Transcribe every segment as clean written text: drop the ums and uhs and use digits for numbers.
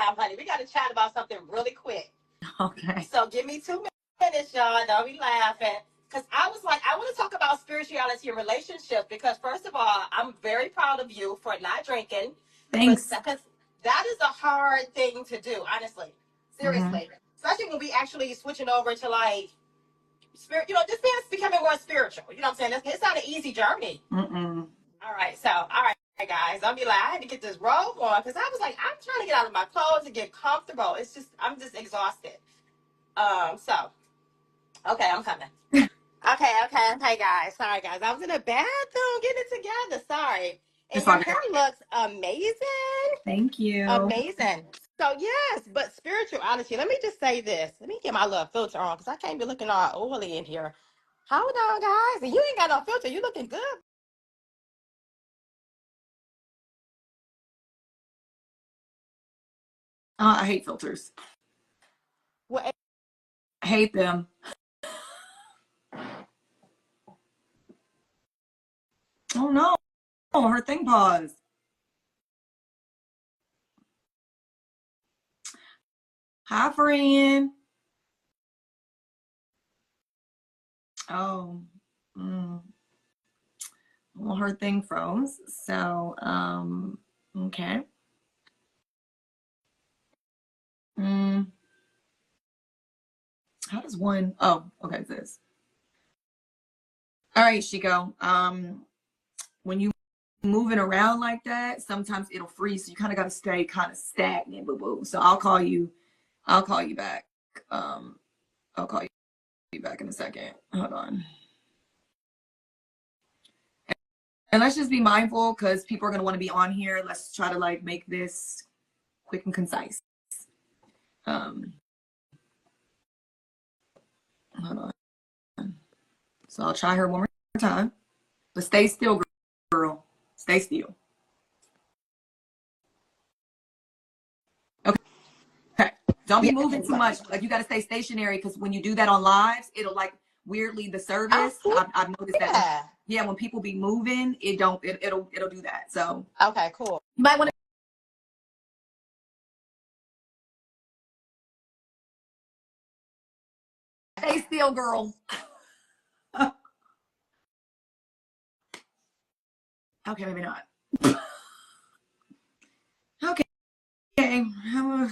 time, honey. We got to chat about something really quick. Okay. So give me 2 minutes, y'all. Don't be laughing. Because I was like, I want to talk about spirituality and relationships because, first of all, I'm very proud of you for not drinking. Thanks. Because that is a hard thing to do, honestly. Seriously. Especially when we actually switching over to like, spirit, just becoming more spiritual. You know what I'm saying? It's not an easy journey. All right. So, all right, guys. Don't be like, I had to get this robe on because I was like, I'm trying to get out of my clothes and get comfortable. I'm just exhausted. So, okay, I'm coming. Okay, guys. Sorry, guys. I was in the bathroom getting it together. Sorry. And your hair looks amazing. Thank you. Amazing. So, yes, but spirituality. Let me just say this. Let me get my little filter on because I can't be looking all oily in here. Hold on, guys. And you ain't got no filter. You looking good. I hate filters. What? I hate them. Oh no. Oh, her thing paused. Hi, friend. Oh. Well, her thing froze. So, okay. How does one? Oh, okay, this. All right, Chico. When you moving around like that, sometimes it'll freeze. So you kind of got to stay kind of stagnant, boo boo. So I'll call you back. I'll call you back in a second. Hold on. And let's just be mindful because people are going to want to be on here. Let's try to like make this quick and concise. Hold on. So I'll try her one more time. But stay still, girl. Stay still. Okay. Don't be moving too much. Like you got to stay stationary because when you do that on lives, it'll like weirdly the service. I've noticed that. Yeah, when people be moving, it'll do that. So okay, cool. You might want to stay still, girl. Okay, maybe not. Okay. Girl,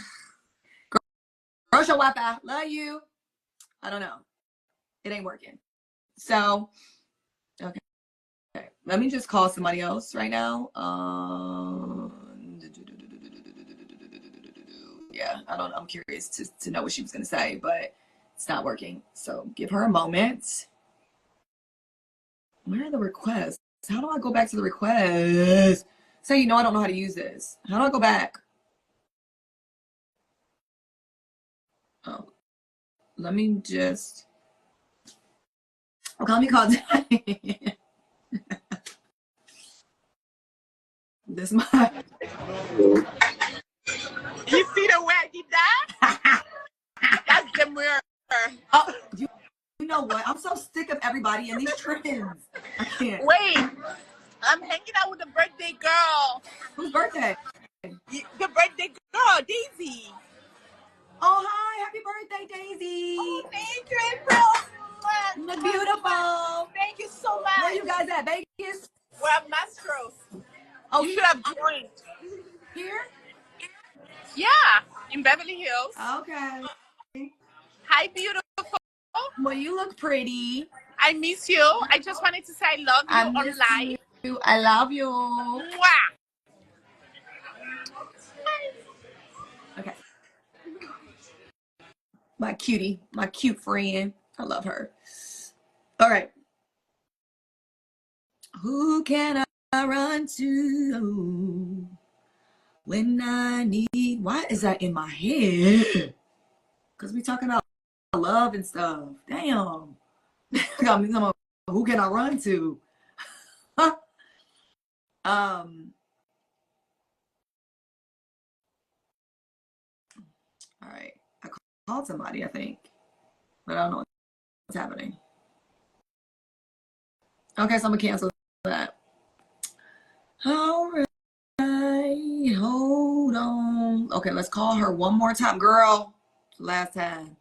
your Wi-Fi. Love you. I don't know. It ain't working. So, okay. Let me just call somebody else right now. Yeah, I don't know. I'm curious to know what she was going to say, but it's not working. So give her a moment. Where are the requests? How do I go back to the requests? Say, I don't know how to use this. How do I go back? Oh, let me just. Okay, let me call. This my. You see the way I did that? That's the mirror. Oh, you know what? I'm so sick of everybody and these trends. I can't. Wait, I'm hanging out with the birthday girl. Whose birthday? The birthday girl, Daisy. Oh, hi. Happy birthday, Daisy. Oh, thank you, Apryl. You look beautiful. Thank you so much. Where you guys at? Vegas? We're at Mastro's. Oh, you should have joined. Here? Yeah, in Beverly Hills. Okay. Hi, beautiful. Well, you look pretty. I miss you. I just wanted to say I love you on live. You. I love you. Mwah. Okay. My cutie, my cute friend. I love her. All right. Who can I run to when I need? Why is that in my head? Because we talking about love and stuff. Damn. Got me some. Who can I run to? All right. I called somebody, I think, but I don't know what's happening. Okay, so I'm gonna cancel that. All right. Hold on. Okay, let's call her one more time. Girl, last time.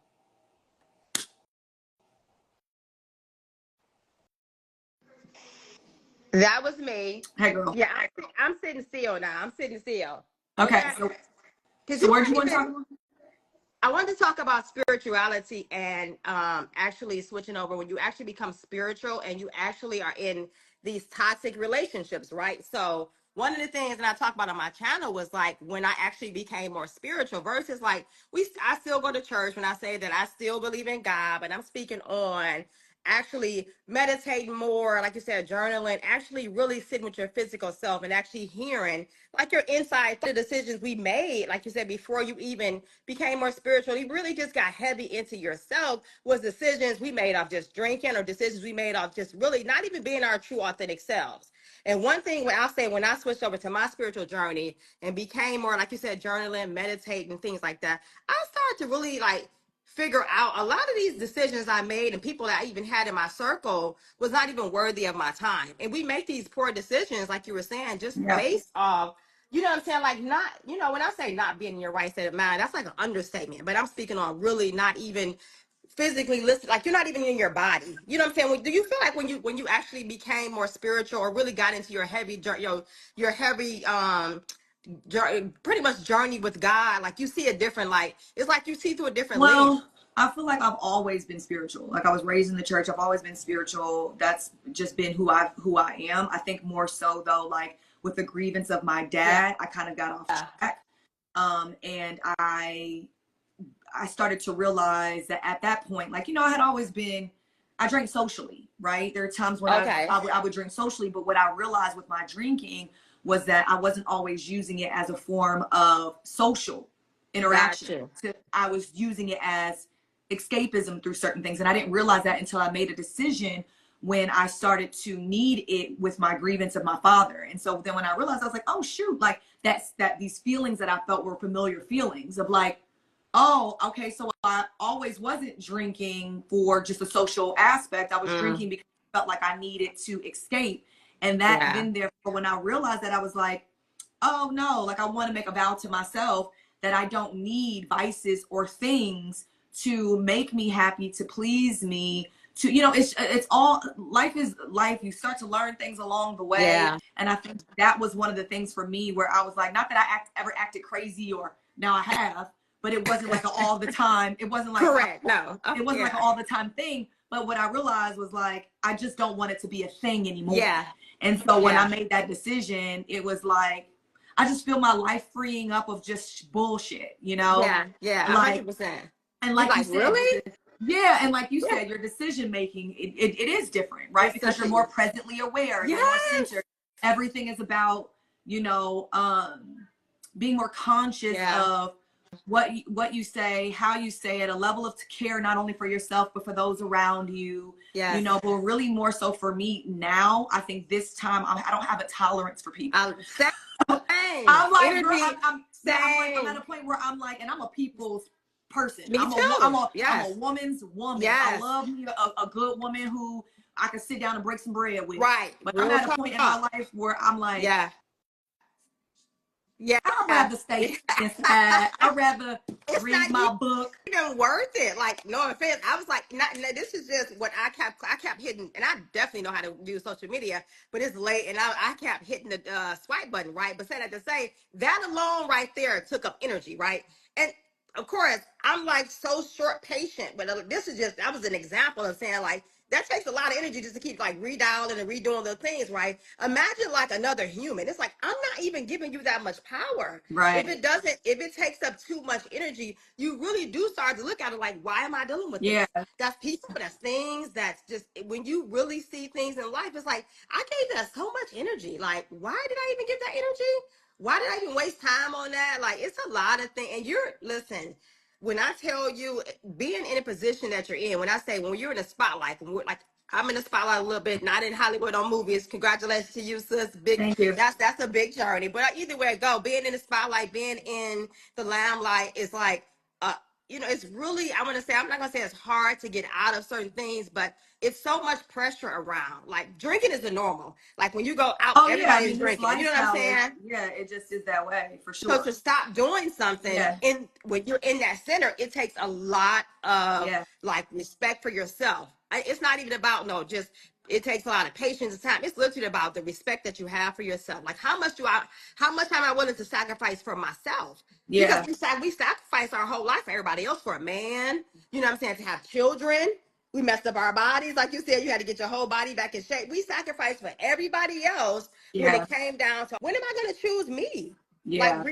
That was me. Hey, girl. Yeah, I'm sitting still now. I'm sitting still. Okay, Okay. Because so you where'd you weren't want to talk even, about? I wanted to talk about spirituality and actually switching over when you actually become spiritual and you actually are in these toxic relationships, right? So one of the things that I talk about on my channel was like when I actually became more spiritual versus like I still go to church when I say that I still believe in God, but I'm speaking on actually meditating more, like you said, journaling, actually really sitting with your physical self and actually hearing like your inside the decisions we made, like you said, before you even became more spiritual. You really just got heavy into yourself was decisions we made off just drinking or decisions we made off just really not even being our true authentic selves. And one thing when I'll say when I switched over to my spiritual journey and became more, like you said, journaling, meditating, things like that, I started to really like figure out a lot of these decisions I made and people that I even had in my circle was not even worthy of my time. And we make these poor decisions, like you were saying, just Yeah. based off, you know what I'm saying? Like not, you know, when I say not being in your right state of mind, that's like an understatement, but I'm speaking on really not even physically listen, like you're not even in your body. You know what I'm saying? Do you feel like when you actually became more spiritual or really got into your heavy, your heavy, pretty much journey with God, like you see a different, like it's like you see through a different lens. Well, I feel like I've always been spiritual. Like I was raised in the church. I've always been spiritual. That's just been who I am. I think more so though, like with the grievance of my Yeah. dad, I kind of got off track. And I started to realize that at that point, like, you know, I had always been, I drank socially, right? There are times when Okay. I would drink socially, but what I realized with my drinking was that I wasn't always using it as a form of social interaction. Got you. I was using it as escapism through certain things. And I didn't realize that until I made a decision when I started to need it with my grievance of my father. And so then when I realized, I was like, oh shoot, like that these feelings that I felt were familiar feelings of like, oh, okay, so I always wasn't drinking for just a social aspect. I was drinking because I felt like I needed to escape. And that Yeah. then therefore when I realized that, I was like, oh no, like I want to make a vow to myself that I don't need vices or things to make me happy, to please me, to, you know, it's all, life is life. You start to learn things along the way. Yeah. And I think that was one of the things for me where I was like, not that I ever acted crazy, or now I have, but it wasn't like an all the time. It wasn't like Correct. No. it wasn't like an all the time thing. But what I realized was like, I just don't want it to be a thing anymore. Yeah. And so when Yeah. I made that decision, it was like, I just feel my life freeing up of just bullshit, you know? Yeah. Yeah. Like, 100%. and You like you like, said, really? yeah, and like you Yeah. said, your decision making, it is different, right? It's Because such you're a more presently aware, you're more yes. centered. Everything is about, you know, being more conscious Yeah. of what you say, how you say it, a level of care not only for yourself but for those around you. Yes. You know, but really more so for me now. I think this time I don't have a tolerance for people. Same. I'm like, girl, Energy. yeah, I'm Same. at a point where I'm like, and I'm a people's person. Me I'm too. a Yes. woman's woman. I Yes. love me a good woman who I can sit down and break some bread with. Right. But I'm Real at a point in my talk. life where I'm like, Yeah. Yeah. I'd rather stay inside. I'd rather It's read not my book. even worth it. Like, no offense. I was like, not, no, this is just what I kept hitting, and I definitely know how to use social media, but it's late, and I kept hitting the swipe button, right? But said to say that alone right there took up energy, right? And of course, I'm like so short patient, but this is just, that was an example of saying like, that takes a lot of energy just to keep like redialing and redoing the things, right? Imagine like another human. It's like, I'm not even giving you that much power. Right. If it takes up too much energy, you really do start to look at it like, why am I dealing with Yeah. this? That's people, that's things, that's just, when you really see things in life, it's like, I gave that so much energy. Like, why did I even give that energy? Why did I even waste time on that? Like, it's a lot of things. And listen, when I tell you being in a position that you're in, when I say when you're in the spotlight, when we're like, I'm in the spotlight a little bit, not in Hollywood on movies. Congratulations to you, sis. Thank you. That's a big journey. But either way it go, being in the spotlight, being in the limelight is like you know, it's really, I want to say, I'm not going to say it's hard to get out of certain things, but it's so much pressure around. Like drinking is the normal. Like when you go out, Oh yeah, I everybody's mean this drinking. You know what I'm lifestyle is, saying? yeah, it just is that way for So sure. to stop doing something Yeah, in when you're in that center, it takes a lot of yeah, like respect for yourself. It's not even about no, just it takes a lot of patience and time. It's literally about the respect that you have for yourself. Like how much am I willing to sacrifice for myself? Because yeah, we sacrifice our whole life for everybody else, for a man, you know what I'm saying, to have children. We messed up our bodies. Like you said, you had to get your whole body back in shape. We sacrificed for everybody else when yeah, it came down to when am I going to choose me? Like yeah.